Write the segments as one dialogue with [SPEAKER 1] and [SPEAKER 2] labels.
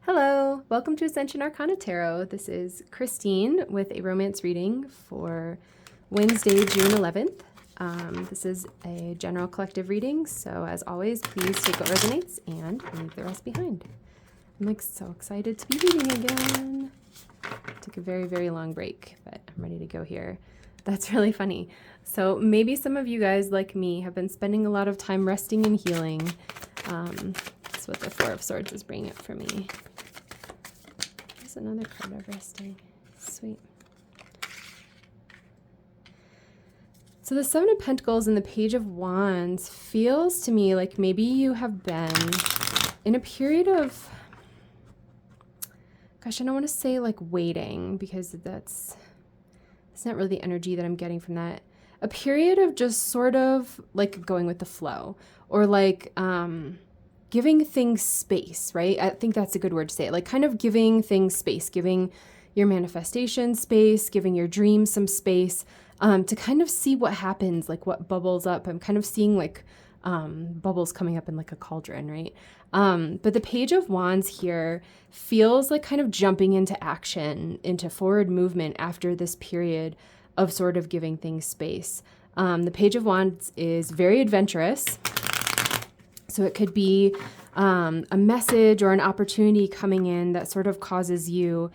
[SPEAKER 1] Hello, welcome to Ascension Arcana Tarot. This is Christine with a romance reading for Wednesday, June 11th. This is a general collective reading, so as always, please take what resonates and leave the rest behind. I'm like so excited to be reading again. Took a very, very long break, but I'm ready to go here. That's really funny. So maybe some of you guys, like me, have been spending a lot of time resting and healing. That's what the Four of Swords is bringing up for me. There's another card of resting. Sweet. So the Seven of Pentacles and the Page of Wands feels to me like maybe you have been in a period of, gosh, I don't want to say like waiting, because that's not really the energy that I'm getting from that. A period of just sort of like going with the flow, or like giving things space, right? I think that's a good word to say it. Like kind of giving things space, giving your manifestation space, giving your dreams some space, to kind of see what happens, like what bubbles up. I'm kind of seeing like bubbles coming up in like a cauldron, right? But the Page of Wands here feels like kind of jumping into action, into forward movement after this period of sort of giving things space. The Page of Wands is very adventurous. So it could be a message or an opportunity coming in that sort of causes you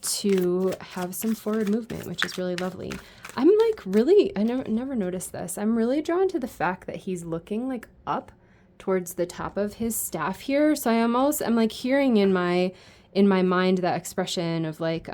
[SPEAKER 1] to have some forward movement, which is really lovely. I'm like really, I never noticed this. I'm really drawn to the fact that he's looking like up towards the top of his staff here. So I'm like hearing in my mind that expression of like,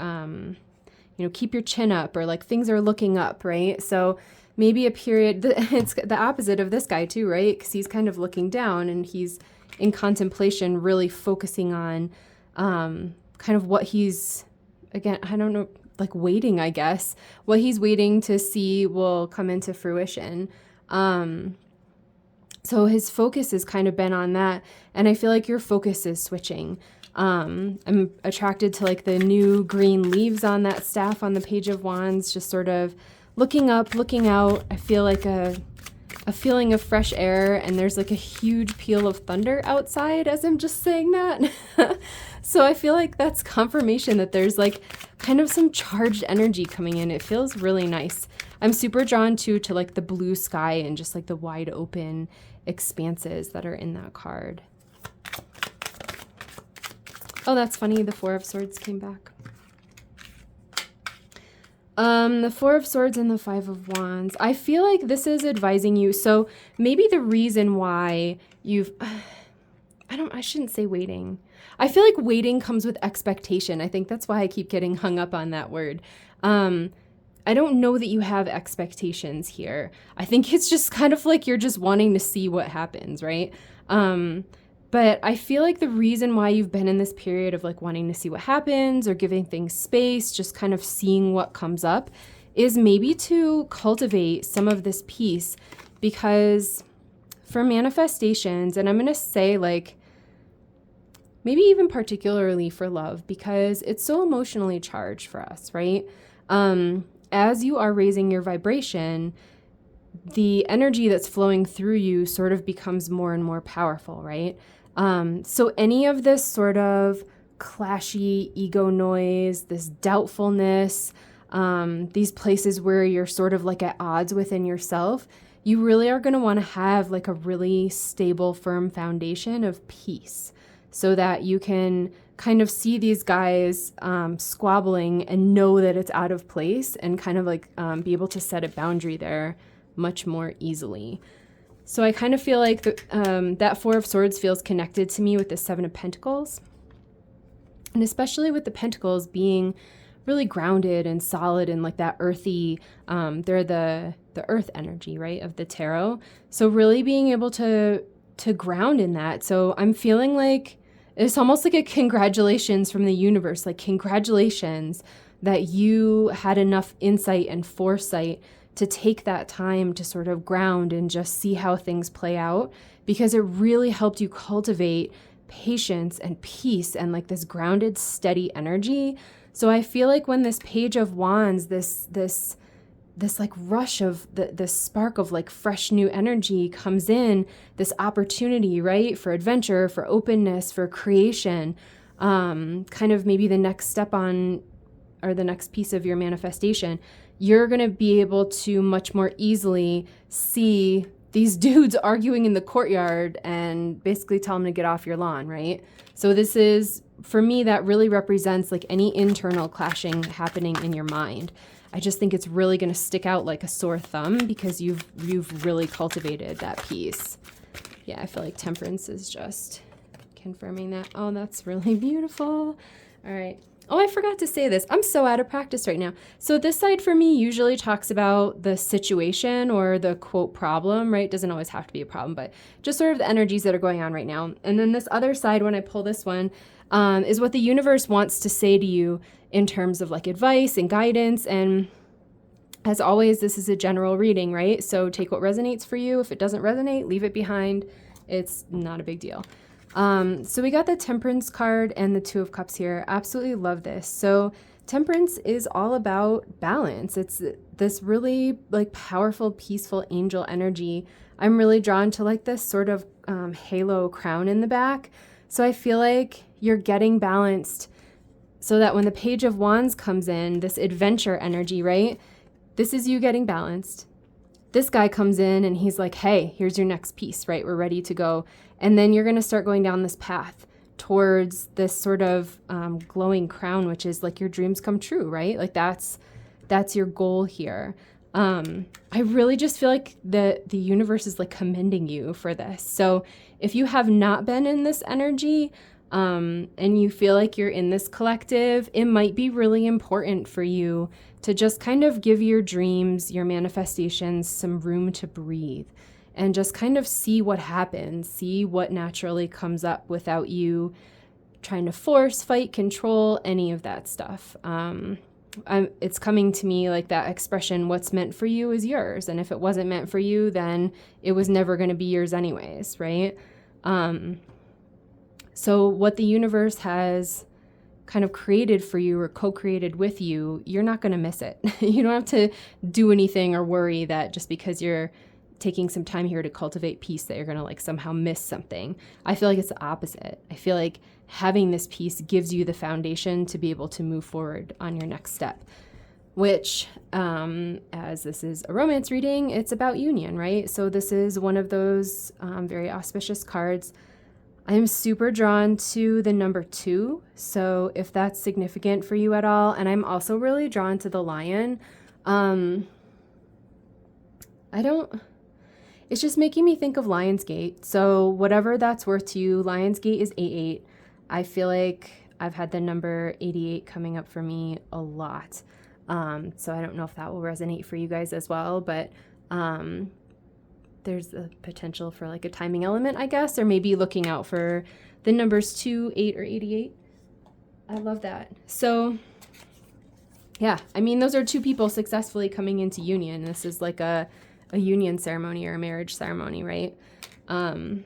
[SPEAKER 1] keep your chin up, or like things are looking up, right? So maybe a period, it's the opposite of this guy too, right? Because he's kind of looking down and he's in contemplation, really focusing on kind of what he's, again, I don't know, like waiting, I guess. What he's waiting to see will come into fruition. So his focus has kind of been on that. And I feel like your focus is switching. I'm attracted to like the new green leaves on that staff on the Page of Wands, just sort of looking up, looking out. I feel like a feeling of fresh air, and there's like a huge peal of thunder outside as I'm just saying that. So I feel like that's confirmation that there's like kind of some charged energy coming in. It feels really nice. I'm super drawn to like the blue sky and just like the wide open expanses that are in that card. Oh, that's funny. The Four of Swords came back. The Four of Swords and the Five of Wands. I feel like this is advising you. So maybe the reason why you've, I shouldn't say waiting. I feel like waiting comes with expectation. I think that's why I keep getting hung up on that word. I don't know that you have expectations here. I think it's just kind of like you're just wanting to see what happens, right? But I feel like the reason why you've been in this period of like wanting to see what happens or giving things space, just kind of seeing what comes up, is maybe to cultivate some of this peace. Because for manifestations, and I'm going to say like, maybe even particularly for love, because it's so emotionally charged for us, right? As you are raising your vibration, the energy that's flowing through you sort of becomes more and more powerful, right? So any of this sort of clashy ego noise, this doubtfulness, these places where you're sort of like at odds within yourself, you really are going to want to have like a really stable, firm foundation of peace, so that you can kind of see these guys squabbling and know that it's out of place, and kind of like be able to set a boundary there much more easily. So I kind of feel like that Four of Swords feels connected to me with the Seven of Pentacles. And especially with the Pentacles being really grounded and solid and like that earthy, they're the earth energy, right, of the tarot. So really being able to ground in that. So I'm feeling like it's almost like a congratulations from the universe, like congratulations that you had enough insight and foresight to take that time to sort of ground and just see how things play out, because it really helped you cultivate patience and peace and like this grounded, steady energy. So I feel like when this Page of Wands, this like rush of the spark of like fresh new energy comes in, this opportunity, right, for adventure, for openness, for creation, kind of maybe the next step on, or the next piece of your manifestation, you're going to be able to much more easily see these dudes arguing in the courtyard and basically tell them to get off your lawn, right? So this is, for me, that really represents like any internal clashing happening in your mind. I just think it's really going to stick out like a sore thumb because you've really cultivated that piece. Yeah, I feel like Temperance is just confirming that. Oh, that's really beautiful. All right. Oh, I forgot to say this. I'm so out of practice right now. So this side for me usually talks about the situation or the quote problem, right? Doesn't always have to be a problem, but just sort of the energies that are going on right now. And then this other side, when I pull this one, is what the universe wants to say to you in terms of like advice and guidance. And as always, this is a general reading, right? So take what resonates for you. If it doesn't resonate, leave it behind. It's not a big deal. So we got the Temperance card and the Two of Cups here. Absolutely love this. So Temperance is all about balance. It's this really like powerful, peaceful angel energy. I'm really drawn to like this sort of halo crown in the back. So I feel like you're getting balanced so that when the Page of Wands comes in, this adventure energy, right? This is you getting balanced. This guy comes in and he's like, hey, here's your next piece, right? We're ready to go. And then you're going to start going down this path towards this sort of glowing crown, which is like your dreams come true, right? Like that's your goal here. I really just feel like the universe is like commending you for this. So if you have not been in this energy, and you feel like you're in this collective, it might be really important for you to just kind of give your dreams, your manifestations, some room to breathe and just kind of see what happens, see what naturally comes up without you trying to force, fight, control, any of that stuff. It's coming to me like that expression, what's meant for you is yours. And if it wasn't meant for you, then it was never going to be yours anyways, right? So what the universe has kind of created for you or co-created with you, you're not going to miss it. You don't have to do anything or worry that just because you're taking some time here to cultivate peace that you're going to like somehow miss something. I feel like it's the opposite. I feel like having this piece gives you the foundation to be able to move forward on your next step, which, as this is a romance reading, it's about union, right? So this is one of those very auspicious cards. I'm super drawn to the number 2. So if that's significant for you at all, and I'm also really drawn to the lion. It's just making me think of Lionsgate. So whatever that's worth to you, Lionsgate is 88. I feel like I've had the number 88 coming up for me a lot. So I don't know if that will resonate for you guys as well, but there's a potential for like a timing element, I guess, or maybe looking out for the numbers 2, 8, or 88. I love that. So yeah, I mean, those are 2 people successfully coming into union. This is like a union ceremony or a marriage ceremony, right? I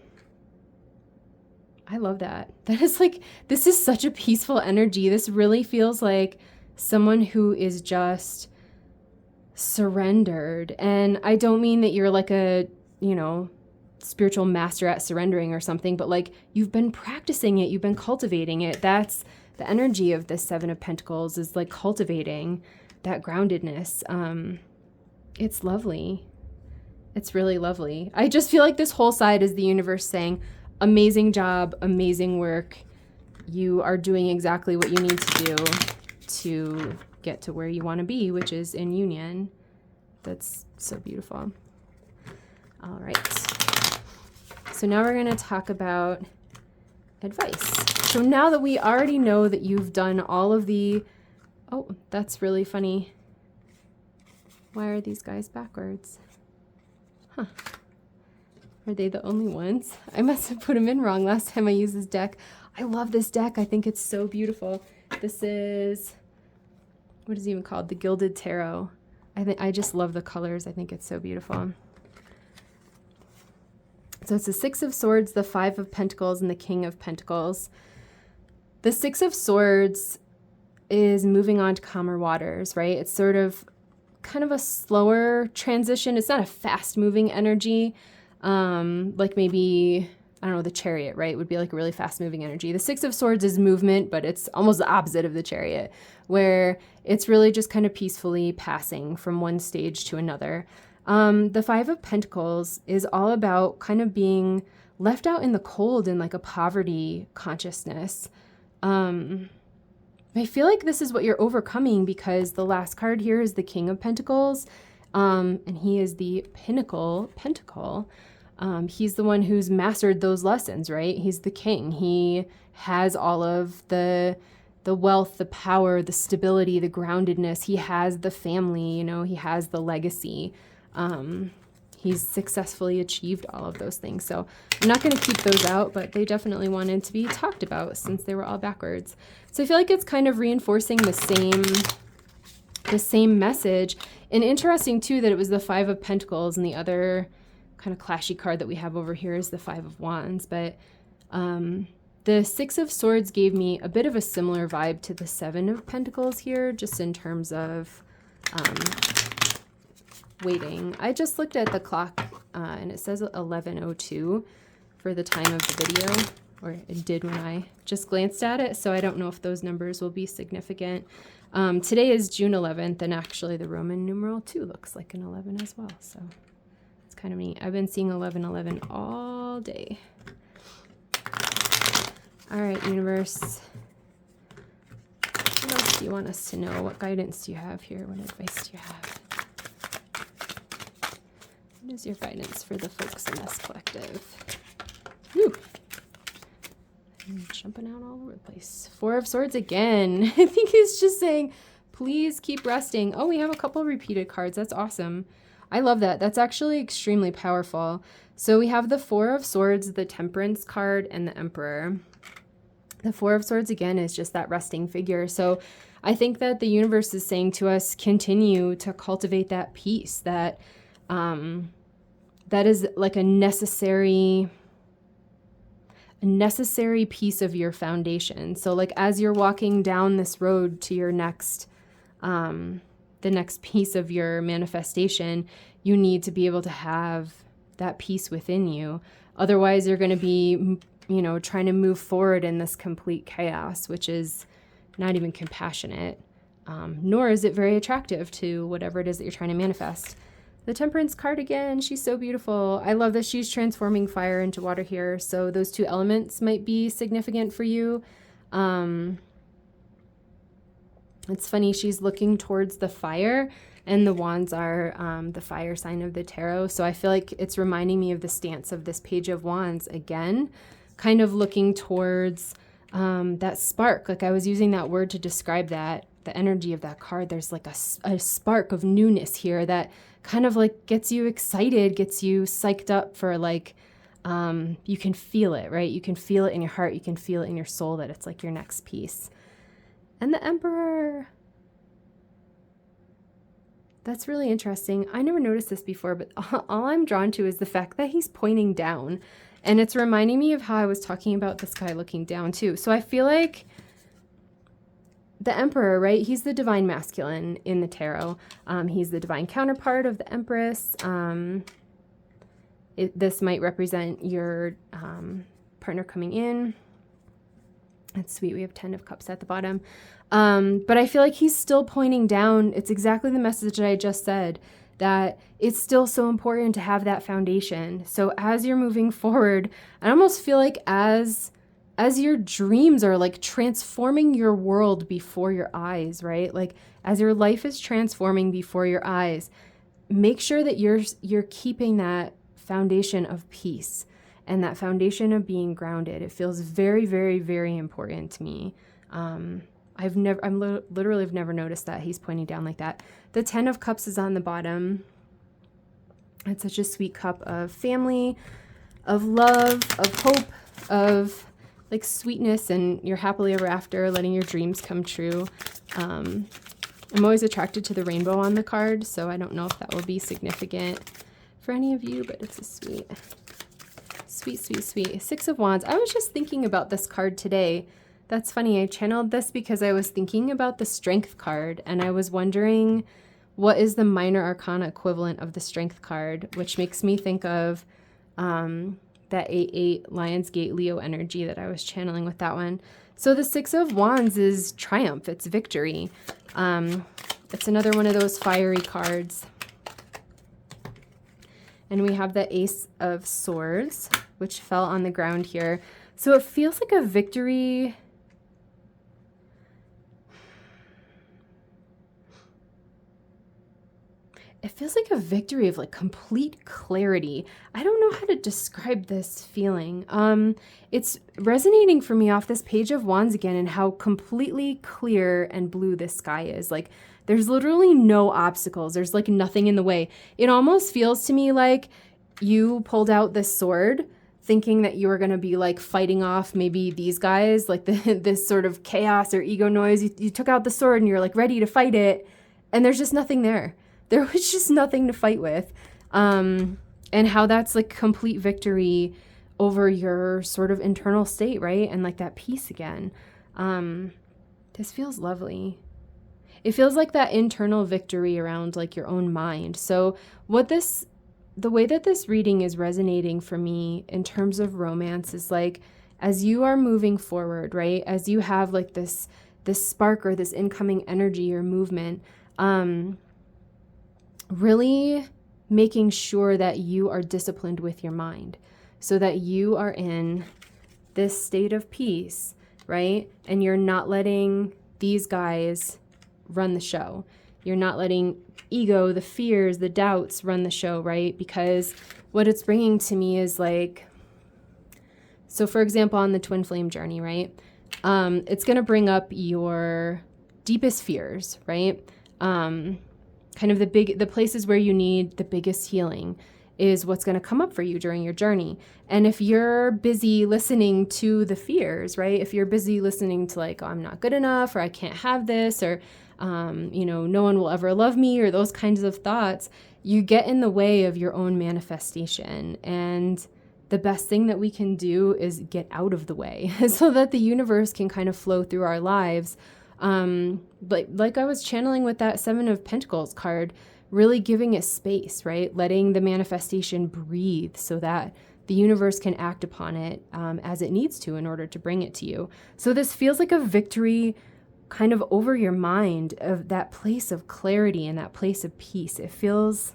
[SPEAKER 1] love that. That is like, this is such a peaceful energy. This really feels like someone who is just surrendered. And I don't mean that you're like a, spiritual master at surrendering or something, but like you've been practicing it, you've been cultivating it. That's the energy of this 7 of Pentacles, is like cultivating that groundedness. It's lovely. It's really lovely. I just feel like this whole side is the universe saying, amazing job, amazing work. You are doing exactly what you need to do to get to where you want to be, which is in union. That's so beautiful. All right. So now we're going to talk about advice. So now that we already know that you've done all of the... Oh, that's really funny. Why are these guys backwards? Huh. Are they the only ones? I must have put them in wrong last time I used this deck. I love this deck. I think it's so beautiful. This is... What is it even called? The Gilded Tarot. I just love the colors. I think it's so beautiful. So it's the 6 of Swords, the 5 of Pentacles, and the King of Pentacles. The 6 of Swords is moving on to calmer waters, right? It's sort of kind of a slower transition. It's not a fast-moving energy, like maybe I don't know, the Chariot, right? Would be like a really fast moving energy. The Six of Swords is movement, but it's almost the opposite of the Chariot, where it's really just kind of peacefully passing from one stage to another. The Five of Pentacles is all about kind of being left out in the cold in like a poverty consciousness. I feel like this is what you're overcoming, because the last card here is the King of Pentacles, and he is the Pentacle. He's the one who's mastered those lessons, right? He's the king. He has all of the wealth, the power, the stability, the groundedness. He has the family, you know, he has the legacy. He's successfully achieved all of those things. So I'm not going to keep those out, but they definitely wanted to be talked about since they were all backwards. So I feel like it's kind of reinforcing the same message. And interesting too that it was the Five of Pentacles, and the other kind of clashy card that we have over here is the Five of Wands. But the Six of Swords gave me a bit of a similar vibe to the Seven of Pentacles here, just in terms of waiting. I just looked at the clock and it says 11:02 for the time of the video, or it did when I just glanced at it, so I don't know if those numbers will be significant. Today is June 11th, and actually the Roman numeral 2 looks like an 11 as well, so it's kind of neat. I've been seeing 11:11 all day. All right, universe. What else do you want us to know? What guidance do you have here? What advice do you have? What is your guidance for the folks in this collective? Whew. I'm jumping out all over the place. Four of Swords again. I think he's just saying, please keep resting. Oh, we have a couple repeated cards. That's awesome. I love that. That's actually extremely powerful. So we have the Four of Swords, the Temperance card, and the Emperor. The Four of Swords, again, is just that resting figure. So I think that the universe is saying to us, continue to cultivate that peace, that that is like a necessary piece of your foundation. So like as you're walking down this road to your next, the next piece of your manifestation, you need to be able to have that peace within you. Otherwise, you're going to be, you know, trying to move forward in this complete chaos, which is not even compassionate, nor is it very attractive to whatever it is that you're trying to manifest. The Temperance card again, she's so beautiful. I love that she's transforming fire into water here. So those two elements might be significant for you. It's funny, she's looking towards the fire, and the wands are the fire sign of the tarot. So I feel like it's reminding me of the stance of this Page of Wands again, kind of looking towards that spark. Like I was using that word to describe that, the energy of that card. There's like a spark of newness here that kind of like gets you excited, gets you psyched up for like, you can feel it, right? You can feel it in your heart. You can feel it in your soul that it's like your next piece. And the Emperor. That's really interesting. I never noticed this before, but all I'm drawn to is the fact that he's pointing down. And it's reminding me of how I was talking about this guy looking down too. So I feel like the Emperor, right? He's the divine masculine in the tarot. He's the divine counterpart of the Empress. This might represent your partner coming in. That's sweet. We have 10 of Cups at the bottom. But I feel like he's still pointing down. It's exactly the message that I just said, that it's still so important to have that foundation. So as you're moving forward, I almost feel like as your dreams are like transforming your world before your eyes, right? Like as your life is transforming before your eyes, make sure that you're keeping that foundation of peace and that foundation of being grounded. It feels very, very, very important to me. Literally have never noticed that he's pointing down like that. The 10 of Cups is on the bottom. It's such a sweet cup of family, of love, of hope, of like sweetness, and you're happily ever after, letting your dreams come true. I'm always attracted to the rainbow on the card, so I don't know if that will be significant for any of you, but it's a sweet, sweet, sweet, sweet. Six of Wands. I was just thinking about this card today. That's funny. I channeled this because I was thinking about the Strength card, and I was wondering what is the minor arcana equivalent of the Strength card, which makes me think of that 8-8 Lionsgate Leo energy that I was channeling with that one. So the Six of Wands is triumph. It's victory. It's another one of those fiery cards. And we have the Ace of Swords, which fell on the ground here. So it feels like a victory. It feels like a victory of like complete clarity. I don't know how to describe this feeling. It's resonating for me off this Page of Wands again, and how completely clear and blue this sky is. Like there's literally no obstacles. There's like nothing in the way. It almost feels to me like you pulled out this sword thinking that you were going to be like fighting off maybe these guys, like this sort of chaos or ego noise. You took out the sword and you're like ready to fight it, and there's just nothing there. There was just nothing to fight with. And how that's like complete victory over your sort of internal state, right? And like that peace again. This feels lovely. It feels like that internal victory around like your own mind. So the way that this reading is resonating for me in terms of romance is like, as you are moving forward, right? As you have like this spark or this incoming energy or movement, really making sure that you are disciplined with your mind so that you are in this state of peace, right? And you're not letting these guys run the show. You're not letting ego, the fears, the doubts run the show, right? Because what it's bringing to me is like, so for example, on the twin flame journey, right? It's going to bring up your deepest fears, right? Kind of the places where you need the biggest healing is what's going to come up for you during your journey. And if you're busy listening to the fears, right? If you're busy listening to like, oh, I'm not good enough, or I can't have this, or, no one will ever love me, or those kinds of thoughts, you get in the way of your own manifestation. And the best thing that we can do is get out of the way so that the universe can kind of flow through our lives. Like I was channeling with that Seven of Pentacles card, really giving it space, right? Letting the manifestation breathe so that the universe can act upon it as it needs to in order to bring it to you. So this feels like a victory kind of over your mind, of that place of clarity and that place of peace. It feels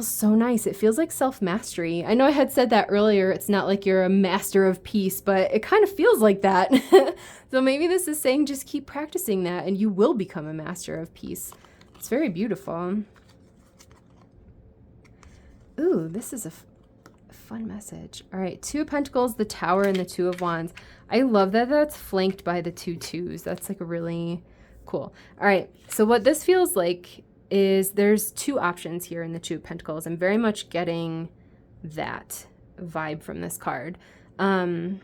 [SPEAKER 1] so nice. It feels like self-mastery. I know I had said that earlier. It's not like you're a master of peace, but it kind of feels like that. So maybe this is saying just keep practicing that and you will become a master of peace. It's very beautiful. Ooh, this is a fun message. All right, Two of Pentacles, the Tower, and the Two of Wands. I love that that's flanked by the two twos. That's like really cool. All right, so what this feels like is there's two options here in the Two of Pentacles. I'm very much getting that vibe from this card. I'm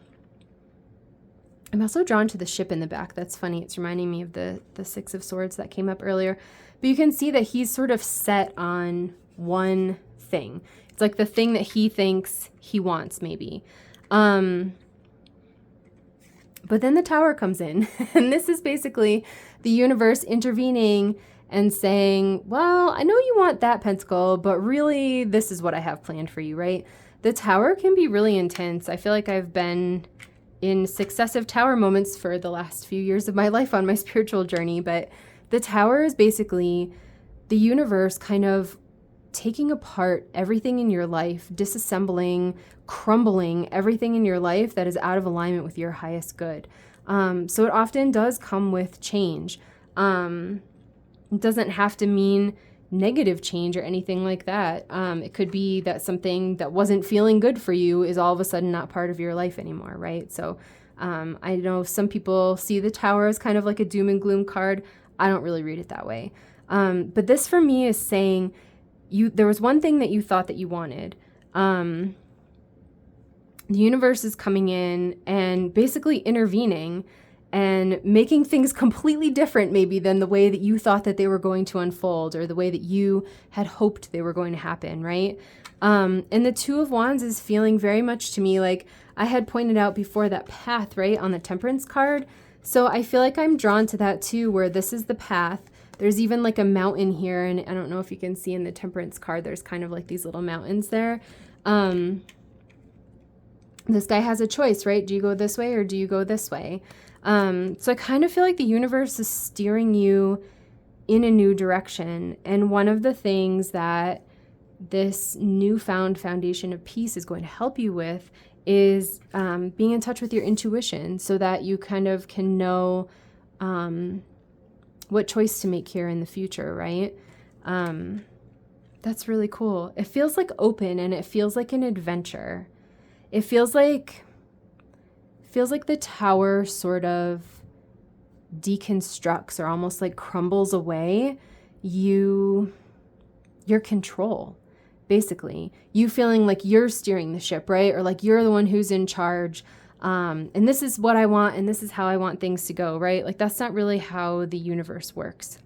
[SPEAKER 1] also drawn to the ship in the back. That's funny. It's reminding me of the Six of Swords that came up earlier. But you can see that he's sort of set on one thing. It's like the thing that he thinks he wants, maybe. But then the Tower comes in. And this is basically the universe intervening and saying, well, I know you want that pentacle, but really this is what I have planned for you, right? The Tower can be really intense. I feel like I've been in successive Tower moments for the last few years of my life on my spiritual journey, but the Tower is basically the universe kind of taking apart everything in your life, disassembling, crumbling everything in your life that is out of alignment with your highest good. So it often does come with change. It doesn't have to mean negative change or anything like that. It could be that something that wasn't feeling good for you is all of a sudden not part of your life anymore, right? So I know some people see the Tower as kind of like a doom and gloom card. I don't really read it that way. But this for me is saying there was one thing that you thought that you wanted. The universe is coming in and basically intervening and making things completely different maybe than the way that you thought that they were going to unfold or the way that you had hoped they were going to happen, right? And the Two of Wands is feeling very much to me like I had pointed out before, that path, right, on the Temperance card. So I feel like I'm drawn to that too, where this is the path. There's even like a mountain here, and I don't know if you can see in the Temperance card, there's kind of like these little mountains there. this guy has a choice, right? Do you go this way or do you go this way? So I kind of feel like the universe is steering you in a new direction. And one of the things that this newfound foundation of peace is going to help you with is being in touch with your intuition, so that you kind of can know what choice to make here in the future, right? That's really cool. It feels like open, and it feels like an adventure. It feels like the tower sort of deconstructs or almost like crumbles away your control. Basically, you feeling like you're steering the ship, right? Or like you're the one who's in charge. And this is what I want, and this is how I want things to go, right? Like that's not really how the universe works.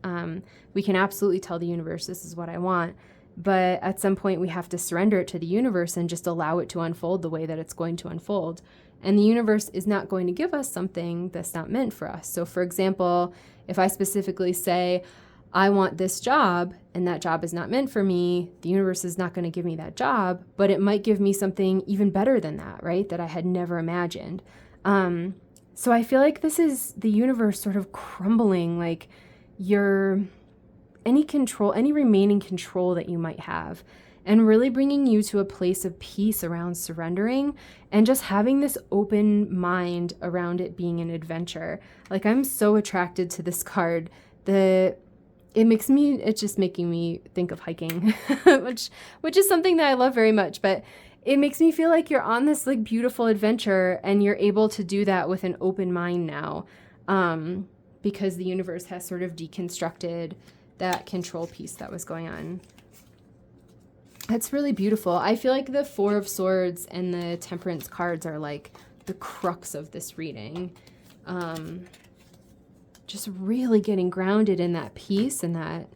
[SPEAKER 1] We can absolutely tell the universe this is what I want, but at some point we have to surrender it to the universe and just allow it to unfold the way that it's going to unfold. And the universe is not going to give us something that's not meant for us. So for example, if I specifically say, I want this job, and that job is not meant for me, the universe is not going to give me that job, but it might give me something even better than that, right? That I had never imagined. So I feel like this is the universe sort of crumbling, like any remaining control that you might have, and really bringing you to a place of peace around surrendering and just having this open mind around it being an adventure. Like I'm so attracted to this card. It's just making me think of hiking, which is something that I love very much, but it makes me feel like you're on this like beautiful adventure, and you're able to do that with an open mind now, because the universe has sort of deconstructed that control piece that was going on. That's really beautiful. I feel like the Four of Swords and the Temperance cards are like the crux of this reading. Just really getting grounded in that peace and that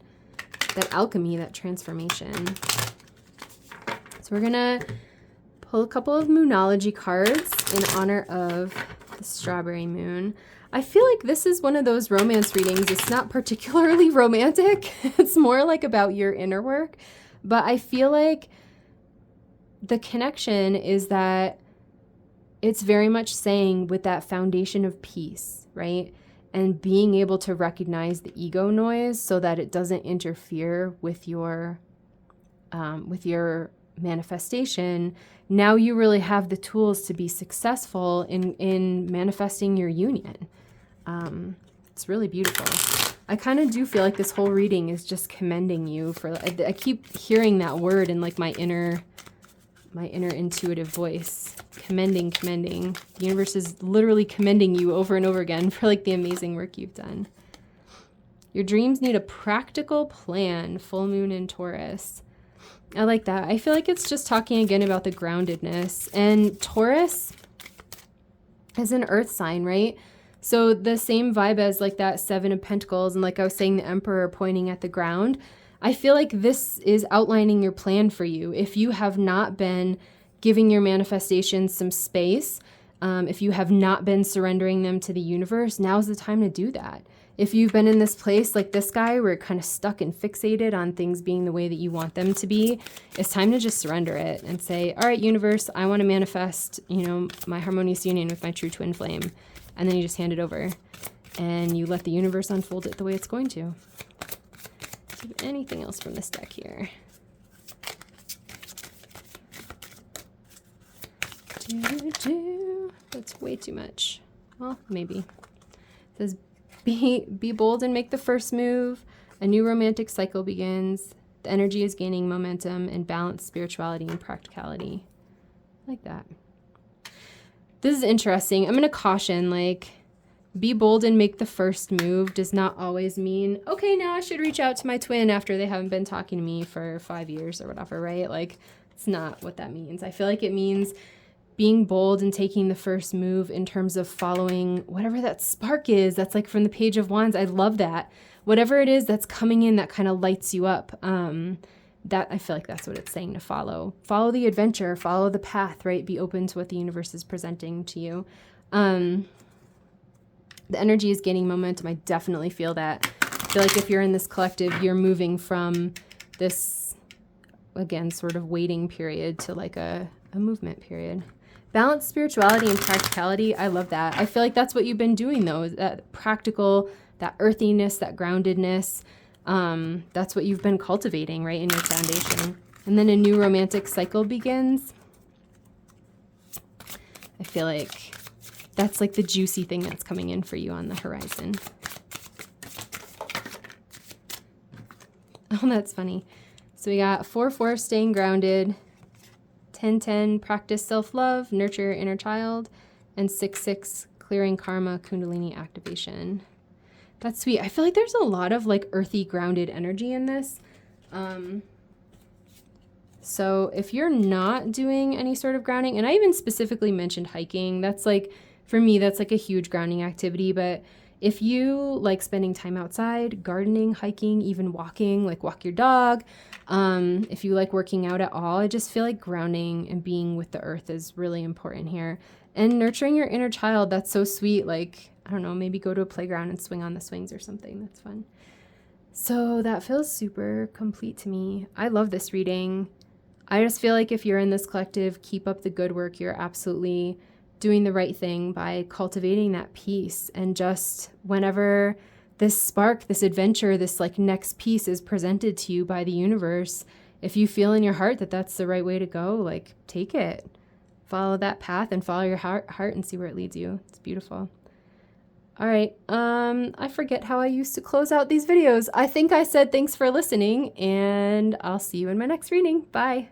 [SPEAKER 1] alchemy, that transformation. So we're going to pull a couple of Moonology cards in honor of the strawberry moon. I feel like this is one of those romance readings. It's not particularly romantic. It's more like about your inner work. But I feel like the connection is that it's very much saying with that foundation of peace, right? And being able to recognize the ego noise so that it doesn't interfere with your manifestation. Now you really have the tools to be successful in manifesting your union. It's really beautiful. I kind of do feel like this whole reading is just commending you for. I keep hearing that word in like my inner intuitive voice. Commending. The universe is literally commending you over and over again for like the amazing work you've done. Your dreams need a practical plan. Full moon in Taurus. I like that. I feel like it's just talking again about the groundedness. And Taurus is an earth sign, right? So the same vibe as like that Seven of Pentacles, and like I was saying, the Emperor pointing at the ground. I feel like this is outlining your plan for you. If you have not been giving your manifestations some space, if you have not been surrendering them to the universe, now's the time to do that. If you've been in this place like this guy where you're kind of stuck and fixated on things being the way that you want them to be, it's time to just surrender it and say, all right, universe, I want to manifest, my harmonious union with my true twin flame. And then you just hand it over and you let the universe unfold it the way it's going to. Anything else from this deck here? That's way too much. Well, maybe. It says, be bold and make the first move. A new romantic cycle begins. The energy is gaining momentum and balance, spirituality, and practicality. I like that. This is interesting. I'm going to caution, be bold and make the first move does not always mean, okay, now I should reach out to my twin after they haven't been talking to me for 5 years or whatever, right? It's not what that means. I feel like it means being bold and taking the first move in terms of following whatever that spark is. That's like from the Page of Wands. I love that. Whatever it is that's coming in that kind of lights you up. That I feel like that's what it's saying to follow. Follow the adventure, follow the path, right? Be open to what the universe is presenting to you. The energy is gaining momentum. I definitely feel that. I feel like if you're in this collective, you're moving from this, again, sort of waiting period to like a movement period. Balance spirituality and practicality. I love that. I feel like that's what you've been doing, though, is that practical, that earthiness, that groundedness. That's what you've been cultivating, right, in your foundation. And then a new romantic cycle begins. I feel like that's like the juicy thing that's coming in for you on the horizon. Oh, that's funny. So we got 4-4, staying grounded. 10-10, practice self-love, nurture your inner child, and 6-6, clearing karma, kundalini activation. That's sweet. I feel like there's a lot of like earthy, grounded energy in this. So if you're not doing any sort of grounding, and I even specifically mentioned hiking, that's like, for me, that's like a huge grounding activity. But if you like spending time outside, gardening, hiking, even walking, like walk your dog, if you like working out at all, I just feel like grounding and being with the earth is really important here. And nurturing your inner child, that's so sweet. Like, I don't know, maybe go to a playground and swing on the swings or something. That's fun. So that feels super complete to me. I love this reading. I just feel like if you're in this collective, keep up the good work. You're absolutely doing the right thing by cultivating that peace. And just whenever this spark, this adventure, this like next piece is presented to you by the universe, if you feel in your heart that that's the right way to go, like take it. Follow that path and follow your heart and see where it leads you. It's beautiful. All right. I forget how I used to close out these videos. I think I said thanks for listening, and I'll see you in my next reading. Bye.